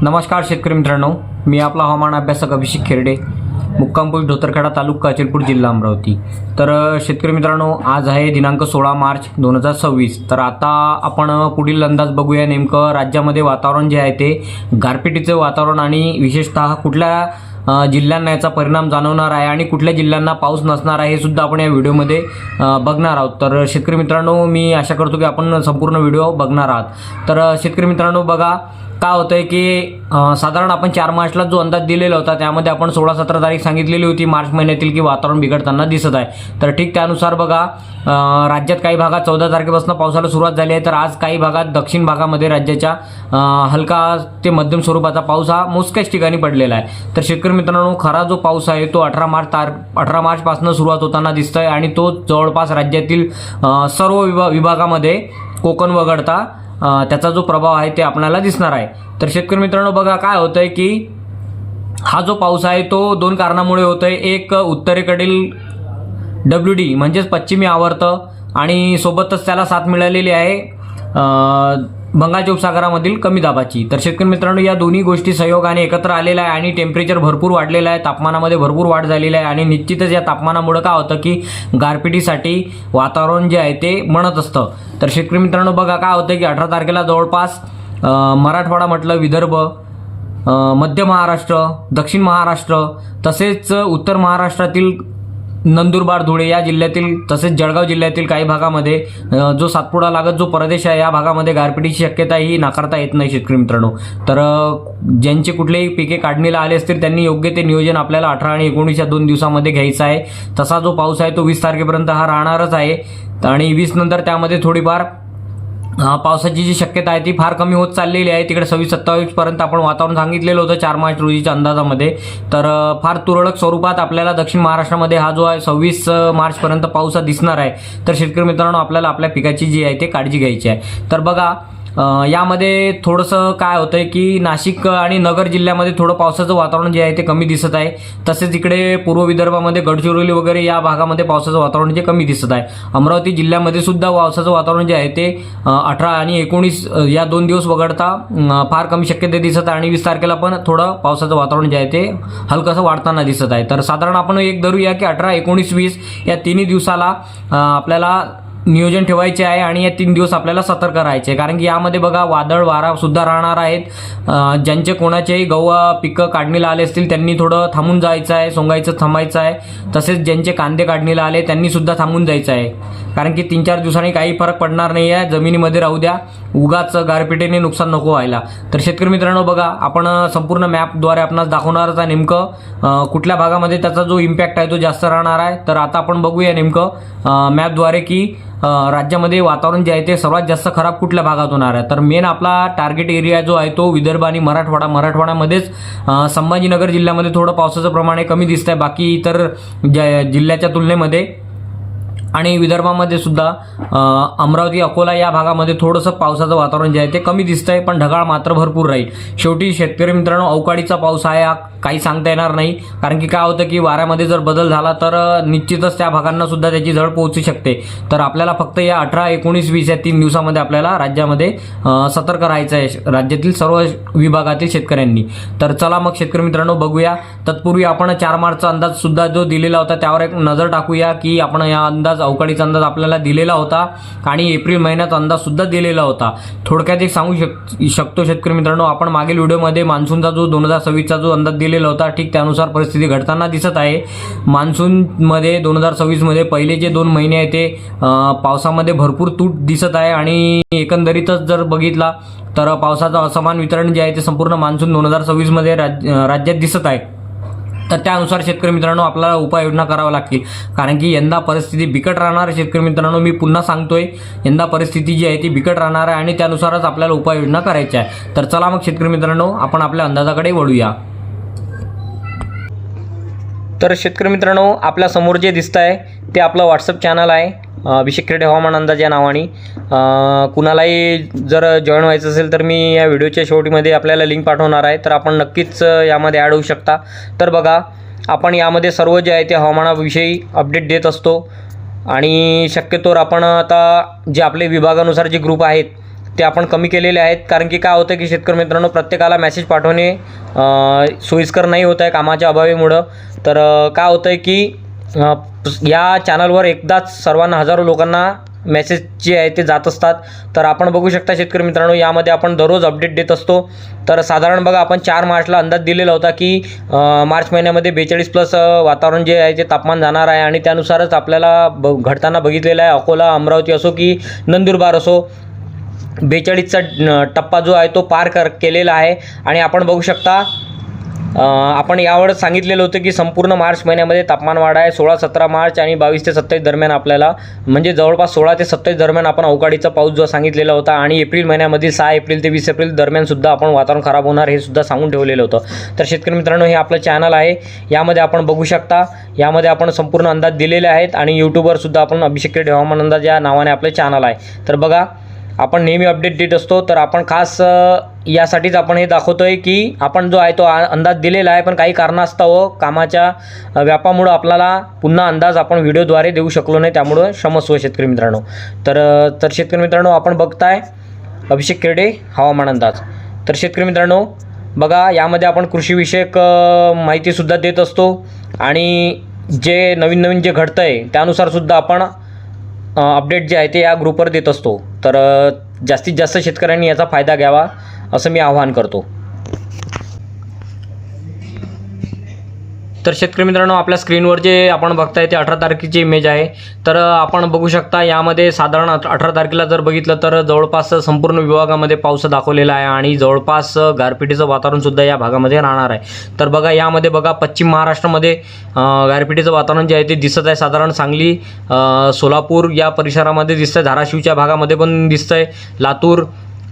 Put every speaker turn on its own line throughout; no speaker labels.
नमस्कार शेतकरी मित्रांनो, मी आपला हवामान अभ्यासक अभिषेक खेरडे, मुक्काम पोस्ट धोतरखेडा तालुका अचलपूर जिल्हा अमरावती। तर शेतकरी मित्रांनो, आज आहे दिनांक 16 मार्च 2026। तर आता आपण पुढील अंदाज बघूया। नेमकं राज्यामध्ये वातावरण जे आहे ते गारपिटीचं वातावरण आणि विशेषतः कुठल्या जिल्ह्यांना याचा परिणाम जाणवणार आहे आणि कुठल्या जिल्ह्यांना पाऊस नसणार आहे हे सुद्धा आपण या व्हिडिओमध्ये बघणार आहोत। तर शेतकरी मित्रांनो, मी आशा करतो की आपण संपूर्ण व्हिडिओ बघणार आहात। तर शेतकरी मित्रांनो, बघा काय होतंय की साधारण आपण 4 मार्चला जो अंदाज दिलेला होता त्यामध्ये आपण 16-17 तारीख सांगितलेली होती मार्च महिन्यातील की वातावरण बिघडताना दिसत आहे। तर ठीक त्यानुसार बघा, राज्यात काही भागात 14 तारखेपासून पावसाला सुरुवात झाली आहे। तर आज काही भागात दक्षिण भागामध्ये राज्याच्या हलका ते मध्यम स्वरूपाचा पाऊस हा मोजक्याच ठिकाणी पडलेला आहे। तर शेतकरी मित्रांनो, खरा जो पाऊस आहे तो 18 मार्चपासून सुरुवात होताना दिसतोय आणि तो जवळपास राज्यातील सर्व विभागामध्ये कोकण वगळता त्याचा जो प्रभाव आहे ते आपल्याला दिसणार आहे। तर शेतकरी मित्रांनो, बघा काय होतंय की हा जो पाऊस आहे तो 2 कारणामुळे होतोय। एक, उत्तरेकडील WD म्हणजेच पश्चिमी आवर्त आणि सोबतच त्याला साथ मिळालेली आहे बंगालच्या उपसागरामधील कमी दाबाची। तर शेतकरी मित्रांनो, या दोन्ही गोष्टी संयोगाने एकत्र आलेल्या आहे आणि टेम्परेचर भरपूर वाढलेलं आहे, तापमानामध्ये भरपूर वाढ झालेली आहे आणि निश्चितच या तापमानामुळे काय होतं की गारपिटीसाठी वातावरण जे आहे ते म्हणत असतं। तर शेतकरी मित्रांनो, बघा काय होतं की 18 तारखेला जवळपास मराठवाडा म्हटलं, विदर्भ, मध्य महाराष्ट्र, दक्षिण महाराष्ट्र तसेच उत्तर महाराष्ट्रातील नंदुरबार, धुळे या जिल्ह्यातील तसेच जळगाव जिल्ह्यातील काही भागामध्ये जो सातपुडा लागत जो प्रदेश आहे या भागामध्ये गारपिटीची शक्यता ही नाकारता येत नाही शेतकरी मित्रांनो। तर ज्यांचे कुठलेही पिके काढणीला आले असतील त्यांनी योग्य ते नियोजन आपल्याला 18 आणि 19 या 2 दिवसामध्ये घ्यायचं आहे। तसा जो पाऊस आहे तो 20 तारखेपर्यंत हा राहणारच आहे आणि 20 नंतर त्यामध्ये थोडीफार पावसाची जी शक्यता आहे ती फार कमी होत चाललेली आहे। तिकडे 26-27 पर्यंत आपण वातावरण सांगितलेलं होतं 4 मार्च रोजीच्या अंदाजामध्ये। तर फार तुरळक स्वरूपात आपल्याला दक्षिण महाराष्ट्रामध्ये हा जो आहे 26 मार्चपर्यंत पाऊस दिसणार आहे। तर शेतकरी मित्रांनो, आपल्याला आपल्या पिकाची जी आहे ते काळजी घ्यायची आहे। तर बघा, यामध्ये थोडंसं काय होतंय की नाशिक आणि नगर जिल्ह्यामध्ये थोडं पावसाचं वातावरण जे आहे ते कमी दिसत आहे। तसेच इकडे पूर्व विदर्भामध्ये गडचिरोली वगैरे या भागामध्ये पावसाचं वातावरण जे कमी दिसत आहे। अमरावती जिल्ह्यामध्ये सुद्धा पावसाचं वातावरण जे आहे ते 18 आणि 19 या 2 दिवस वगळता फार कमी शक्यता दिसत आहे आणि 20 तारखेला पण थोडं पावसाचं वातावरण जे आहे ते हलकंसं वाढताना दिसत आहे। तर साधारण आपण एक धरूया की 18, 19, 20 या 3 दिवसाला आपल्याला नियोजन ठेवायचे आहे आणि या 3 दिवस आपल्याला सतर्क राहायचे आहे। कारण की यामध्ये बघा, वादळ वारा सुद्धा राहणार आहेत। ज्यांचे कोणाचेही गहू पिकं काढणीला आले असतील त्यांनी थोडं थांबून जायचं आहे, सोंगायचं थांबायचं आहे। तसेच ज्यांचे कांदे काढणीला आले त्यांनी सुद्धा थांबून जायचं आहे, कारण की 3-4 दिवसांनी काही फरक पडणार नाही आहे, जमिनीमध्ये राहू द्या, उगाच गारपिटीने नुकसान नको व्हायला। तर शेतकरी मित्रांनो, बघा आपण संपूर्ण मॅपद्वारे आपणास दाखवणारच आहे नेमकं कुठल्या भागामध्ये त्याचा जो इम्पॅक्ट आहे तो जास्त राहणार आहे। तर आता आपण बघूया नेमकं मॅपद्वारे की राज्यामध्ये वातावरण जे आहे ते सर्वात जास्त खराब कुठल्या भागात होणार आहे। तर मेन आपला टार्गेट एरिया जो आहे तो विदर्भ आणि मराठवाड्यामध्येच संभाजीनगर जिल्ह्यामध्ये थोडं पावसाचं प्रमाण कमी दिसत आहे बाकी इतर जिल्ह्याच्या तुलनेमध्ये। आणि विदर्भामध्ये सुद्धा अमरावती, अकोला या भागामध्ये थोडंसं पावसाचं वातावरण जे आहे ते कमी दिसतंय, पण ढगाळ मात्र भरपूर राहील। शेवटी शेतकरी मित्रांनो, अवकाळीचा पाऊस आहे हा काही सांगता येणार नाही, कारण की काय होतं की वाऱ्यामध्ये जर बदल झाला तर निश्चितच त्या भागांना सुद्धा त्याची झळ पोहोचू शकते। तर आपल्याला फक्त या 18, 19, 20 या 3 दिवसामध्ये आपल्याला राज्यामध्ये सतर्क राहायचं आहे राज्यातील सर्व विभागातील शेतकऱ्यांनी। तर चला मग शेतकरी मित्रांनो, बघूया। तत्पूर्वी आपण 4 मार्चचा अंदाज सुद्धा जो दिलेला होता त्यावर एक नजर टाकूया की आपण या अवकाळीचा अंदाज आपल्याला दिलेला होता आणि एप्रिल महिन्याचा अंदाज सुद्धा दिलेला होता। थोडक्यात एक सांगू शकतो शेतकरी मित्रांनो, आपण मागील व्हिडिओमध्ये मान्सूनचा जो 2026चा जो अंदाज दिलेला होता ठीक त्यानुसार परिस्थिती घडताना दिसत आहे। मान्सूनमध्ये 2026मध्ये पहिले जे 2 महिने आहे ते पावसामध्ये भरपूर तूट दिसत आहे आणि एकंदरीतच जर बघितला तर पावसाचं असमान वितरण जे आहे ते संपूर्ण मान्सून 2026मध्ये राज्यात दिसत आहे। तर त्यानुसार शेतकरी मित्रांनो आपल्याला उपाययोजना कराव्या लागतील, कारण की यंदा परिस्थिती बिकट राहणार आहे शेतकरी मित्रांनो। मी पुन्हा सांगतोय, यंदा परिस्थिती जी आहे ती बिकट राहणार आहे आणि त्यानुसारच आपल्याला उपाययोजना करायच्या आहे। तर चला मग शेतकरी मित्रांनो, आपण आपल्या अंदाजाकडे वळूया। तर शेतकरी मित्रांनो, आपल्या समोर जे दिसत आहे ते आपलं व्हॉट्सअप चॅनल आहे अभिषेक खेरडे हवामान अंदाज या नावाने। कुणालाही जर जॉईन व्हायचं असेल तर मी या व्हिडिओच्या शेवटीमध्ये आपल्याला लिंक पाठवणार आहे, तर आपण नक्कीच यामध्ये ॲड होऊ शकता। तर बघा, आपण यामध्ये सर्व जे आहे ते हवामानाविषयी अपडेट देत असतो आणि शक्यतोवर आपण आता जे आपले विभागानुसार जे ग्रुप आहेत ते आपण कमी केलेले आहेत. कारण की काय होतं की शेतकरी मित्रांनो, प्रत्येकाला मेसेज पाठवणे सोयीस्कर नाही होत आहे कामाच्या अभावामुळं. तर काय होतं आहे की या चॅनलवर एकदाच सर्वांना हजारो लोकांना मेसेज जे आहे ते जात असतात. तर आपण बघू शकता शेतकरी मित्रांनो, यामध्ये आपण दररोज अपडेट देत असतो. तर साधारण बघा, आपण 4 मार्चला अंदाज दिलेला होता की मार्च महिन्यामध्ये 42+ वातावरण जे आहे ते तापमान जाणार आहे आणि त्यानुसारच आपल्याला घडताना बघितलेलं आहे. अकोला, अमरावती असो की नंदुरबार असो, 42चा टप्पा जो आहे तो पार केलेला आहे. आणि आपण बघू शकता, आपण यावेळेस सांगितलेलं होतं की संपूर्ण मार्च महिन्यामध्ये तापमान वाढ आहे. 16-17 मार्च आणि 22 ते 27 दरम्यान आपल्याला, म्हणजे जवळपास 16 ते 27 दरम्यान आपण अवकाळीचा पाऊस जो सांगितलेला होता. आणि एप्रिल महिन्यामध्ये 6 एप्रिल ते 20 एप्रिल दरम्यान सुद्धा आपण वातावरण खराब होणार हे सुद्धा सांगून ठेवलेलं होतं. तर शेतकरी मित्रांनो, हे आपलं चॅनल आहे, यामध्ये आपण बघू शकता, यामध्ये आपण संपूर्ण अंदाज दिलेले आहेत. आणि यूट्यूबवर सुद्धा आपण अभिषेक खेरडे हवामान अंदाज या नावाने आपलं चॅनल आहे. तर बघा, आपण नेहमी अपडेट देत असतो. तर आपण खास यासाठीच आपण हे दाखवतो आहे की आपण जो आहे तो अंदाज दिलेला आहे, पण काही कारणास्तव कामाच्या व्यापामुळं आपल्याला पुन्हा अंदाज आपण व्हिडिओद्वारे देऊ शकलो नाही, त्यामुळं क्षमस्व शेतकरी मित्रांनो. तर शेतकरी मित्रांनो, आपण बघताय अभिषेक खेरडे हवामान अंदाज. तर शेतकरी मित्रांनो बघा, यामध्ये आपण कृषीविषयक माहितीसुद्धा देत असतो आणि जे नवीन जे घडतं आहे त्यानुसारसुद्धा आपण अपडेट जे आहे ते या ग्रुपवर देत असतो. तर जास्तीत जास्त शेतकऱ्यांनी याचा फायदा घ्यावा असं मी आवाहन करतो. तर शेतकरी मित्रांनो, आपल्या स्क्रीनवर जे आपण बघताय ते 18 तारखेची इमेज आहे. तर आपण बघू शकता, यामध्ये साधारण 18 तारखेला जर बघितलं तर जवळपास संपूर्ण विभागामध्ये पाऊस दाखवलेला आहे आणि जवळपास गारपिटीचं वातावरणसुद्धा या भागामध्ये राहणार आहे. तर बघा, यामध्ये बघा, पश्चिम महाराष्ट्रामध्ये गारपिटीचं वातावरण जे आहे ते दिसत आहे. साधारण सांगली, सोलापूर या परिसरामध्ये दिसतं, धाराशिवच्या भागामध्ये पण दिसतंय, लातूर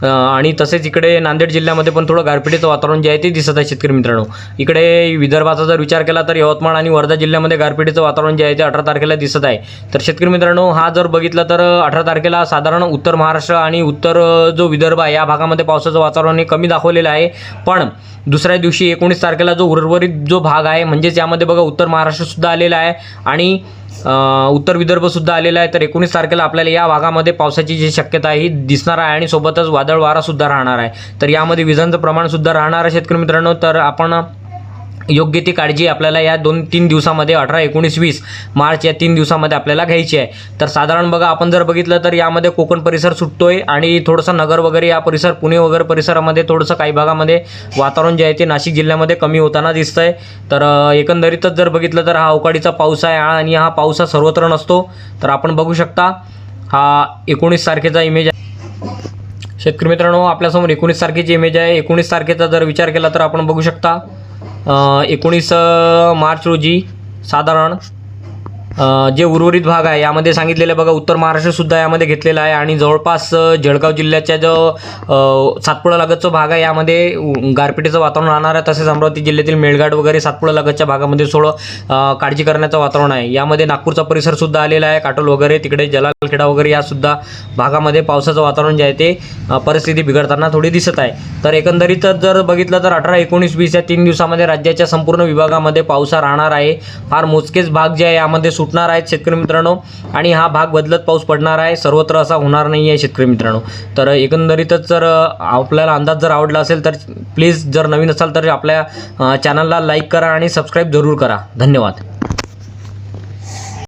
आणि तसेच इकडे नांदेड जिल्ह्यामध्ये पण थोडं गारपिटीचं वातावरण जे आहे ते दिसत आहे शेतकरी मित्रांनो. इकडे विदर्भाचा जर विचार केला तर यवतमाळ आणि वर्धा जिल्ह्यामध्ये गारपिटीचं वातावरण जे आहे ते 18 तारखेला दिसत आहे. तर शेतकरी मित्रांनो, हा जर बघितलं तर 18 तारखेला साधारण उत्तर महाराष्ट्र आणि उत्तर जो विदर्भ आहे या भागामध्ये पावसाचं वातावरण हे कमी दाखवलेलं आहे. पण दुसऱ्या दिवशी 19 तारखेला जो उर्वरित जो भाग आहे, म्हणजेच यामध्ये बघा उत्तर महाराष्ट्रसुद्धा आलेला आहे आणि उत्तर विदर्भसुद्धा आलेला आहे. तर 19 तारखेला आपल्याला या भागामध्ये पावसाची जी शक्यता आहे ही दिसणार आहे आणि सोबतच वादळ वारासुद्धा राहणार आहे. तर यामध्ये विजांचं प्रमाणसुद्धा राहणार आहे शेतकरी मित्रांनो. तर आपण योग्य ती काळजी आपल्याला या 2-3 दिवसामध्ये 18, 19, 20 मार्च या 3 दिवसामध्ये आपल्याला घ्यायची आहे. तर साधारण बघा, आपण जर बघितलं तर यामध्ये कोकण परिसर सुटतोय आणि थोडंसं नगर वगैरे या परिसर, पुणे वगैरे परिसरामध्ये थोडंसं काही भागामध्ये वातावरण जे आहे ते नाशिक जिल्ह्यामध्ये कमी होताना दिसतंय. तर एकंदरीतच जर बघितलं तर हा अवकाळीचा पाऊस आहे आणि हा पाऊस हा सर्वत्र नसतो. तर आपण बघू शकता, हा 19 तारखेचा इमेज आहे शेतकरी मित्रांनो. आपल्यासमोर 19 तारखेची इमेज आहे. 19 तारखेचा जर विचार केला तर आपण बघू शकता, 19 मार्च रोजी साधारण जे उर्वरित भाग आहे यामध्ये सांगितलेलं बघा, उत्तर महाराष्ट्रसुद्धा यामध्ये घेतलेला आहे आणि जवळपास जळगाव जिल्ह्याच्या जो सातपुडा लगतचा भाग आहे यामध्ये गारपिटीचं वातावरण राहणार आहे. तसेच अमरावती जिल्ह्यातील मेळघाट वगैरे सातपुडा लगतच्या भागामध्ये थोडं काळजी करण्याचं वातावरण आहे. यामध्ये नागपूरचा परिसरसुद्धा आलेला आहे, काटोल वगैरे, तिकडे जलालखेडा वगैरे यासुद्धा भागामध्ये पावसाचं वातावरण जे आहे ते परिस्थिती बिघडताना थोडी दिसत आहे. तर एकंदरीतच जर बघितलं तर 18, 19, 20 या 3 दिवसामध्ये राज्याच्या संपूर्ण विभागामध्ये पाऊस राहणार आहे. फार मोजकेच भाग जे आहे यामध्ये सुटणार आहेत शेतकरी मित्रांनो आणि हा भाग बदलत पाऊस पडणार आहे. सर्वत्र असा होणार नाही आहे शेतकरी मित्रांनो. तर एकंदरीतच जर आपल्याला अंदाज जर आवडला असेल तर प्लीज, जर नवीन असाल तर आपल्या चॅनलला लाईक करा आणि सबस्क्राईब जरूर करा. धन्यवाद.